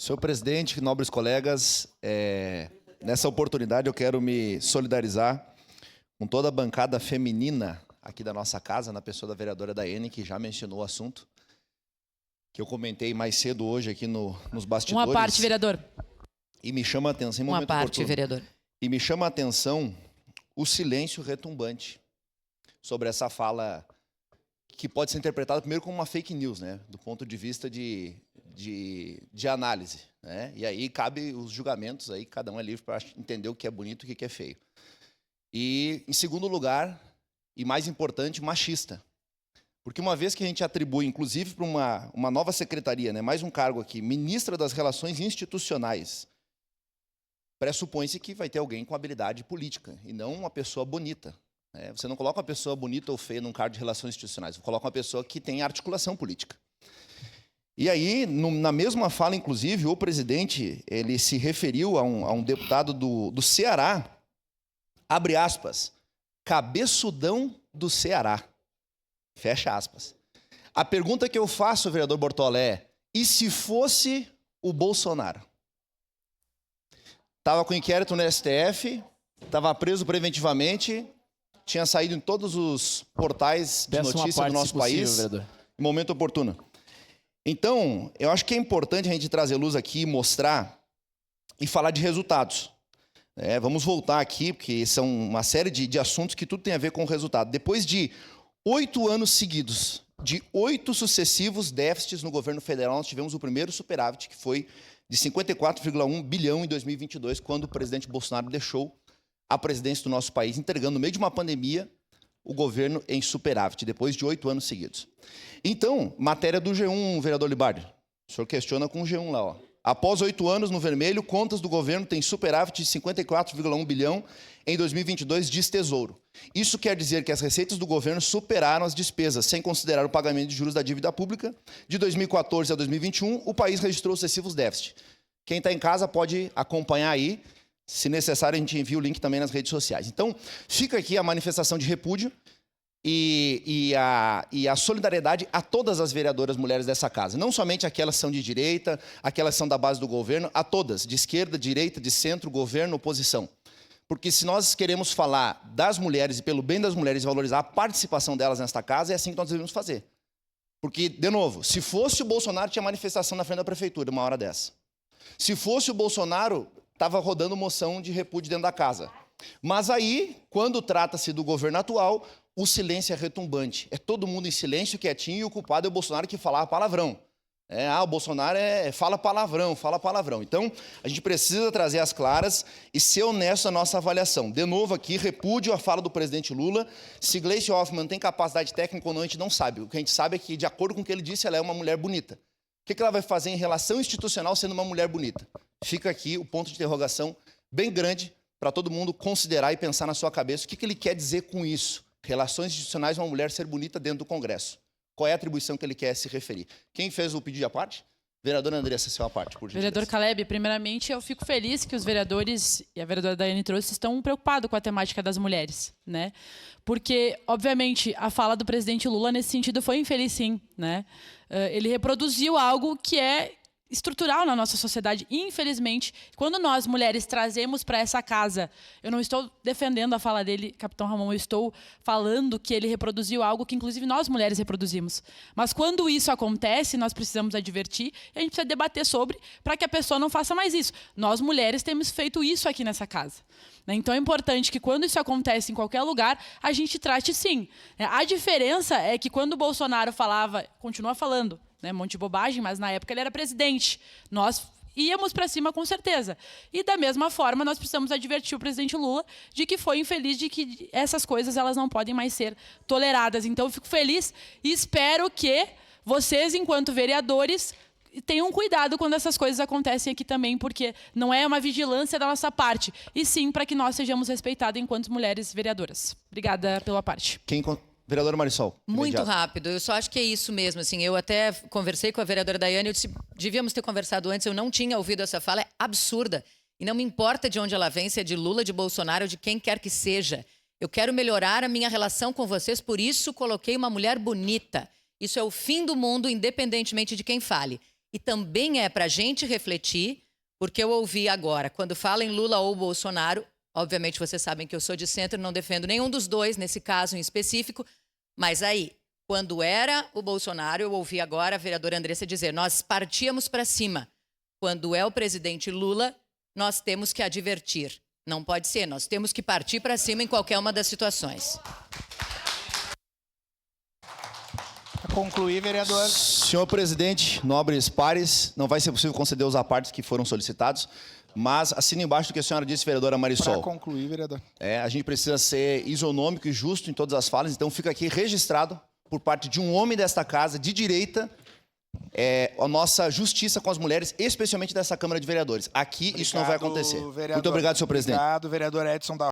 Senhor presidente, nobres colegas, nessa oportunidade eu quero me solidarizar com toda a bancada feminina aqui da nossa casa, na pessoa da vereadora Daiane, que já mencionou o assunto, que eu comentei mais cedo hoje aqui nos bastidores. Uma parte, vereador. E me chama a atenção, Uma parte, vereador. E me chama a atenção o silêncio retumbante sobre essa fala que pode ser interpretada primeiro como uma fake news, né? Do ponto de vista de análise, né? E aí cabe os julgamentos, aí cada um é livre para entender o que é bonito e o que é feio. E, em segundo lugar, e mais importante, machista. Porque uma vez que a gente atribui, inclusive para uma nova secretaria, né? Mais um cargo aqui, ministra das Relações Institucionais, pressupõe-se que vai ter alguém com habilidade política, e não uma pessoa bonita. Você não coloca uma pessoa bonita ou feia num cargo de relações institucionais, você coloca uma pessoa que tem articulação política. E aí, na mesma fala, inclusive, o presidente ele se referiu a um deputado do Ceará, abre aspas, cabeçudão do Ceará, fecha aspas. A pergunta que eu faço, vereador Bortola, é: e se fosse o Bolsonaro? Estava com inquérito no STF, estava preso preventivamente, tinha saído em todos os portais de notícia do nosso país, em momento oportuno. Então, eu acho que é importante a gente trazer luz aqui, mostrar e falar de resultados. Vamos voltar aqui, porque são uma série de assuntos que tudo tem a ver com o resultado. Depois de 8 anos seguidos, de 8 sucessivos déficits no governo federal, nós tivemos o primeiro superávit, que foi de 54,1 bilhão em 2022, quando o presidente Bolsonaro deixou a presidência do nosso país, entregando no meio de uma pandemia o governo em superávit, depois de 8 anos seguidos. Então, matéria do G1, vereador Libardi, o senhor questiona com o G1 lá, ó. Após 8 anos no vermelho, contas do governo têm superávit de 54,1 bilhão em 2022, diz Tesouro. Isso quer dizer que as receitas do governo superaram as despesas, sem considerar o pagamento de juros da dívida pública. De 2014 a 2021, o país registrou sucessivos déficits. Quem está em casa pode acompanhar aí. Se necessário, a gente envia o link também nas redes sociais. Então, fica aqui a manifestação de repúdio e a solidariedade a todas as vereadoras mulheres dessa casa. Não somente aquelas que são de direita, aquelas que são da base do governo, a todas, de esquerda, direita, de centro, governo, oposição. Porque se nós queremos falar das mulheres e pelo bem das mulheres, valorizar a participação delas nesta casa, é assim que nós devemos fazer. Porque, de novo, se fosse o Bolsonaro, tinha manifestação na frente da prefeitura, uma hora dessa. Se fosse o Bolsonaro, estava rodando moção de repúdio dentro da casa. Mas aí, quando trata-se do governo atual, o silêncio é retumbante. É todo mundo em silêncio, quietinho, e o culpado é o Bolsonaro que falava palavrão. O Bolsonaro fala palavrão, fala palavrão. Então, a gente precisa trazer as claras e ser honesto na nossa avaliação. De novo aqui, repúdio a fala do presidente Lula. Se Gleisi Hoffmann tem capacidade técnica ou não, a gente não sabe. O que a gente sabe é que, de acordo com o que ele disse, ela é uma mulher bonita. O que ela vai fazer em relação institucional sendo uma mulher bonita? Fica aqui o ponto de interrogação bem grande para todo mundo considerar e pensar na sua cabeça o que ele quer dizer com isso. Relações institucionais, uma mulher ser bonita dentro do Congresso. Qual é a atribuição que ele quer se referir? Quem fez o pedido à parte? Vereadora Andressa, seu à parte, por gentileza. Vereador Caleb, primeiramente, eu fico feliz que os vereadores, e a vereadora Daiane trouxe, estão preocupados com a temática das mulheres, né? Porque, obviamente, a fala do presidente Lula, nesse sentido, foi infeliz, sim, né? Ele reproduziu algo que é estrutural na nossa sociedade. Infelizmente, quando nós, mulheres, trazemos para essa casa, eu não estou defendendo a fala dele, capitão Ramon, eu estou falando que ele reproduziu algo que, inclusive, nós, mulheres, reproduzimos. Mas quando isso acontece, nós precisamos advertir e a gente precisa debater sobre para que a pessoa não faça mais isso. Nós, mulheres, temos feito isso aqui nessa casa. Então é importante que quando isso acontece em qualquer lugar, a gente trate sim. A diferença é que quando o Bolsonaro falava, continua falando, um monte de bobagem, mas na época ele era presidente. Nós íamos para cima com certeza. E da mesma forma, nós precisamos advertir o presidente Lula de que foi infeliz, de que essas coisas elas não podem mais ser toleradas. Então eu fico feliz e espero que vocês, enquanto vereadores, tenham cuidado quando essas coisas acontecem aqui também, porque não é uma vigilância da nossa parte, e sim para que nós sejamos respeitadas enquanto mulheres vereadoras. Obrigada pela parte. Vereadora Marisol. Muito rápido, eu só acho que é isso mesmo. Assim, eu até conversei com a vereadora Daiane, eu disse, devíamos ter conversado antes, eu não tinha ouvido essa fala, é absurda. E não me importa de onde ela vem, se é de Lula, de Bolsonaro, de quem quer que seja. Eu quero melhorar a minha relação com vocês, por isso coloquei uma mulher bonita. Isso é o fim do mundo, independentemente de quem fale. e também é para a gente refletir, porque eu ouvi agora, quando fala em Lula ou Bolsonaro, obviamente vocês sabem que eu sou de centro, não defendo nenhum dos dois, nesse caso em específico, mas aí, quando era o Bolsonaro, eu ouvi agora a vereadora Andressa dizer, nós partíamos para cima. Quando é o presidente Lula, nós temos que advertir. Não pode ser, nós temos que partir para cima em qualquer uma das situações. Para concluir, vereador. Senhor presidente, nobres pares, não vai ser possível conceder os apartes que foram solicitados, mas assina embaixo do que a senhora disse, vereadora Marisol. Para concluir, vereador. A gente precisa ser isonômico e justo em todas as falas, então fica aqui registrado por parte de um homem desta casa, de direita, a nossa justiça com as mulheres, especialmente dessa Câmara de Vereadores. Aqui isso não vai acontecer. Vereador. Muito obrigado, senhor presidente. Obrigado, vereador Edson da